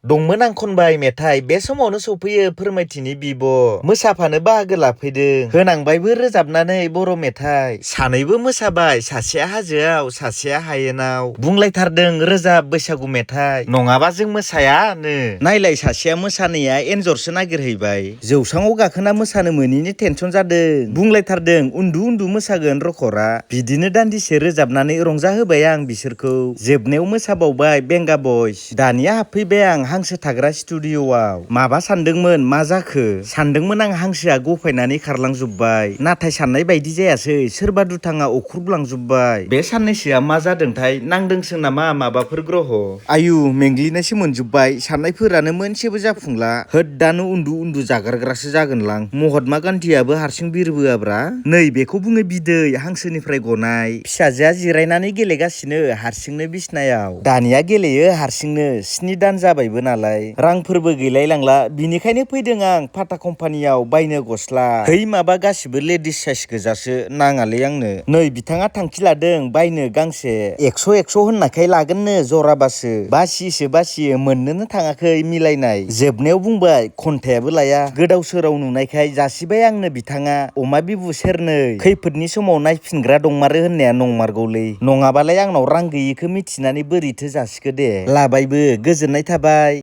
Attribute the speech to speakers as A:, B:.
A: दंमोन आं खनबाय मेथाइ बे समावनो सफैयो फोरमायथिनि बिब' मोसाफानो बाहागो लाफैदों होनांबायबो रोजाबनानै बर' मेथाइ सानैबो मोसाबाय सासेया हाजोआव सासेया हायेनाव बुंलायथारदों रोजाब बैसागु मेथाइ नङाबा जों मोसायानो नायलाय सासेया मोसानाया एन्जरसो नागिरहैबाय जौसाङाव गाखोना मोसानो मोनैनि टेनसन जादों बुंलायथारदों उन्दु उन्दु मोसागोन रखरा बिदिनो दान्दिसे रोजाबनानै रंजाहोबाय आं बिसोरखौ जोबनायाव मोसाबावबाय बेंगा बयस दानिया हाबफैबाय आं हांसो थाग्रा स्टुडिअ'आव माबा सानदोंमोन मा जाखो सानदोंमोन आं हांसोआ गफायनानै खारलांजोब्बाय नाथाय साननाय बायदि जायासै सोरबा दुथाङा अख्रुबलांजोब्बाय बे साननैसोआ मा जादोंथाय नांदोंसो नामा माबाफोर ग्रह आयु मेंग्लिनायसो मोनजोब्बाय साननायफोरानो मोनसेबो जाफुंला होददानो उन्दु उन्दु जागारग्रासो जागोनलां महात्मा गान्धीयाबो हारसिं बिरबोआब्रा नै बेखौ बुङो बिदै हांसोनिफ्राय गनाय फिसाजोआ जिरायनानै गेलेगासिनो हारसिंनो बिसनायाव दानिया गेलेयो हारसिंनो 7 दान जाबायबो नालाय रांफोरबो गैलाय लांला बिनिखायनो फैदों आं फाटा कम्पानियाव बायनो गस्ला है माबा गासिबो लेडिस साइज गोजासो नाङालै आंनो नै बिथाङा थांखि लादों बायनो गांसे 100 होननायखाय लागोननो जराबासो बासियो मोननोनो थाङाखै मिलायनाय जोबनायाव बुंबाय घन्टायाबो लाया गोदाव सोराव नुनायखाय जासिबाय आंनो बिथाङा अमा बिबु सेरनै खैफोदनि समाव नायफिनग्रा दंमारो होननाया नंमारगौलै नङाबालाय आंनाव रां गैयिखौ मिथिनानै बोरैथो जासिखो दे लाबायबो गोजोननाय थाबाय।